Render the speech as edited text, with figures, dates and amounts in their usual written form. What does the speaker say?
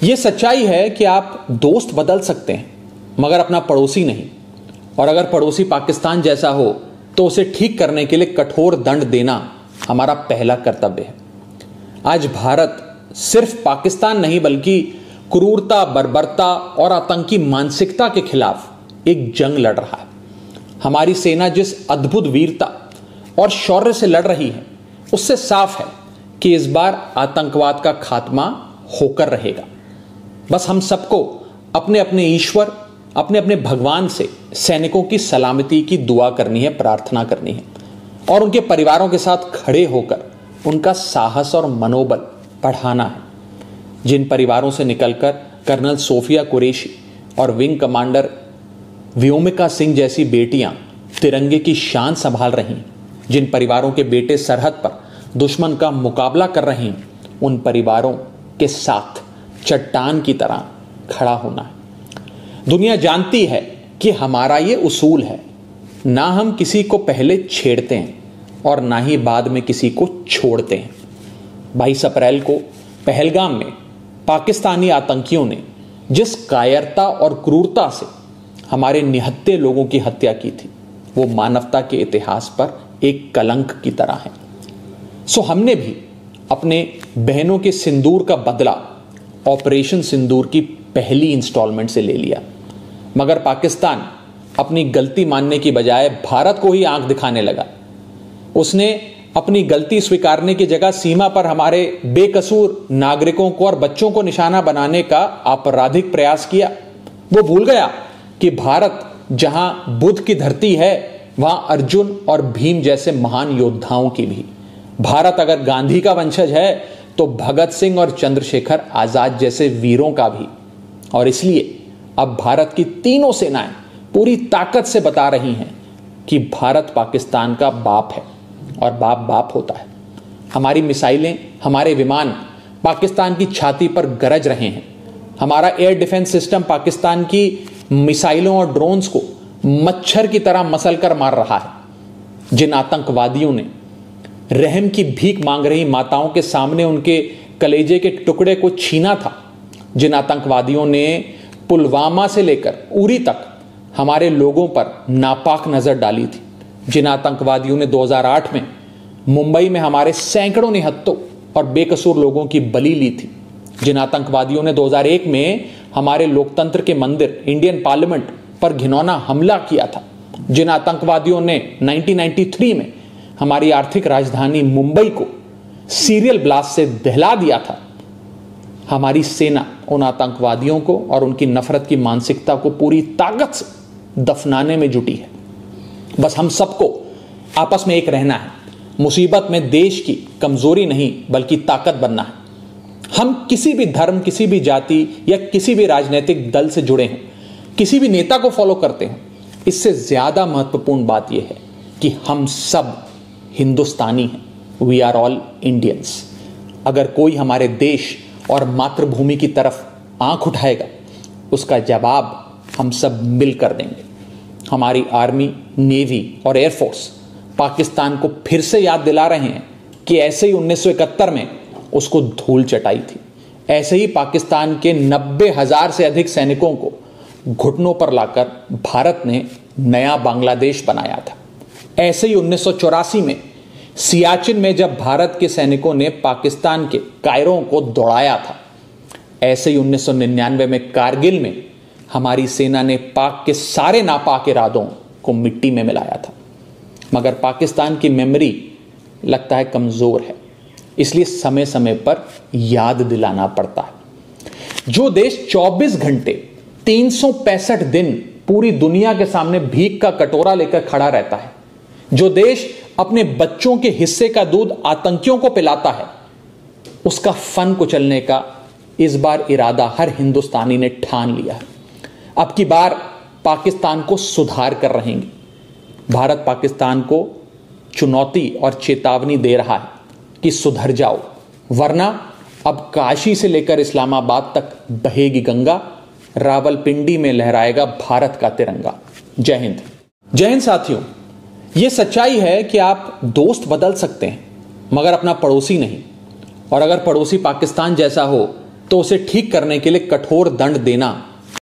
ये सच्चाई है कि आप दोस्त बदल सकते हैं मगर अपना पड़ोसी नहीं। और अगर पड़ोसी पाकिस्तान जैसा हो तो उसे ठीक करने के लिए कठोर दंड देना हमारा पहला कर्तव्य है। आज भारत सिर्फ पाकिस्तान नहीं बल्कि क्रूरता, बर्बरता और आतंकी मानसिकता के खिलाफ एक जंग लड़ रहा है। हमारी सेना जिस अद्भुत वीरता और शौर्य से लड़ रही है उससे साफ है कि इस बार आतंकवाद का खात्मा होकर रहेगा। बस हम सबको अपने अपने ईश्वर, अपने अपने भगवान से सैनिकों की सलामती की दुआ करनी है, प्रार्थना करनी है और उनके परिवारों के साथ खड़े होकर उनका साहस और मनोबल बढ़ाना है। जिन परिवारों से निकलकर कर्नल सोफिया कुरैशी और विंग कमांडर व्योमिका सिंह जैसी बेटियां तिरंगे की शान संभाल रही हैं, जिन परिवारों के बेटे सरहद पर दुश्मन का मुकाबला कर रहे हैं, उन परिवारों के साथ चट्टान की तरह खड़ा होना है। दुनिया जानती है कि हमारा ये उसूल है, ना हम किसी को पहले छेड़ते हैं और ना ही बाद में किसी को छोड़ते हैं। 22 अप्रैल को पहलगाम में पाकिस्तानी आतंकियों ने जिस कायरता और क्रूरता से हमारे निहत्थे लोगों की हत्या की थी वो मानवता के इतिहास पर एक कलंक की तरह है। सो हमने भी अपने बहनों के सिंदूर का बदला ऑपरेशन सिंदूर की पहली इंस्टॉलमेंट से ले लिया, मगर पाकिस्तान अपनी गलती मानने की बजाय भारत को ही आंख दिखाने लगा। उसने अपनी गलती स्वीकारने की जगह सीमा पर हमारे बेकसूर नागरिकों को और बच्चों को निशाना बनाने का आपराधिक प्रयास किया। वो भूल गया कि भारत जहां बुद्ध की धरती है वहां अर्जुन और भीम जैसे महान योद्धाओं की भी। भारत अगर गांधी का वंशज है तो भगत सिंह और चंद्रशेखर आजाद जैसे वीरों का भी। और इसलिए अब भारत की तीनों सेनाएं पूरी ताकत से बता रही हैं कि भारत पाकिस्तान का बाप है और बाप बाप होता है। हमारी मिसाइलें, हमारे विमान पाकिस्तान की छाती पर गरज रहे हैं। हमारा एयर डिफेंस सिस्टम पाकिस्तान की मिसाइलों और ड्रोन्स को मच्छर की तरह मसल कर मार रहा है। जिन आतंकवादियों ने रहम की भीख मांग रही माताओं के सामने उनके कलेजे के टुकड़े को छीना था, जिन आतंकवादियों ने पुलवामा से लेकर उरी तक हमारे लोगों पर नापाक नजर डाली थी, जिन आतंकवादियों ने 2008 में मुंबई में हमारे सैकड़ों निहत्थों और बेकसूर लोगों की बलि ली थी, जिन आतंकवादियों ने 2001 में हमारे लोकतंत्र के मंदिर इंडियन पार्लियामेंट पर घिनौना हमला किया था, जिन आतंकवादियों ने 1993 में हमारी आर्थिक राजधानी मुंबई को सीरियल ब्लास्ट से दहला दिया था, हमारी सेना उन आतंकवादियों को और उनकी नफरत की मानसिकता को पूरी ताकत से दफनाने में जुटी है। बस हम सबको आपस में एक रहना है। मुसीबत में देश की कमजोरी नहीं बल्कि ताकत बनना है। हम किसी भी धर्म, किसी भी जाति या किसी भी राजनीतिक दल से जुड़े हैं, किसी भी नेता को फॉलो करते हैं, इससे ज्यादा महत्वपूर्ण बात यह है कि हम सब हिंदुस्तानी हैं। We are all Indians. अगर कोई हमारे देश और मातृभूमि की तरफ आंख उठाएगा उसका जवाब हम सब मिलकर देंगे। हमारी आर्मी, नेवी और एयरफोर्स पाकिस्तान को फिर से याद दिला रहे हैं कि ऐसे ही 1971 में उसको धूल चटाई थी, ऐसे ही पाकिस्तान के 90,000 से अधिक सैनिकों को घुटनों पर लाकर भारत ने नया बांग्लादेश बनाया था। ऐसे ही 1984 में सियाचिन में जब भारत के सैनिकों ने पाकिस्तान के कायरों को दौड़ाया था, ऐसे ही 1999 में कारगिल में हमारी सेना ने पाक के सारे नापाक इरादों को मिट्टी में मिलाया था। मगर पाकिस्तान की मेमोरी लगता है कमजोर है, इसलिए समय समय पर याद दिलाना पड़ता है। जो देश 24 घंटे 365 दिन पूरी दुनिया के सामने भीख का कटोरा लेकर खड़ा रहता है, जो देश अपने बच्चों के हिस्से का दूध आतंकियों को पिलाता है, उसका फन कुचलने का इस बार इरादा हर हिंदुस्तानी ने ठान लिया है। अब की बार पाकिस्तान को सुधार कर रहेंगे। भारत पाकिस्तान को चुनौती और चेतावनी दे रहा है कि सुधर जाओ, वरना अब काशी से लेकर इस्लामाबाद तक बहेगी गंगा, रावलपिंडी में लहराएगा भारत का तिरंगा। जय हिंद। जय हिंद साथियों, यह सच्चाई है कि आप दोस्त बदल सकते हैं मगर अपना पड़ोसी नहीं। और अगर पड़ोसी पाकिस्तान जैसा हो तो उसे ठीक करने के लिए कठोर दंड देना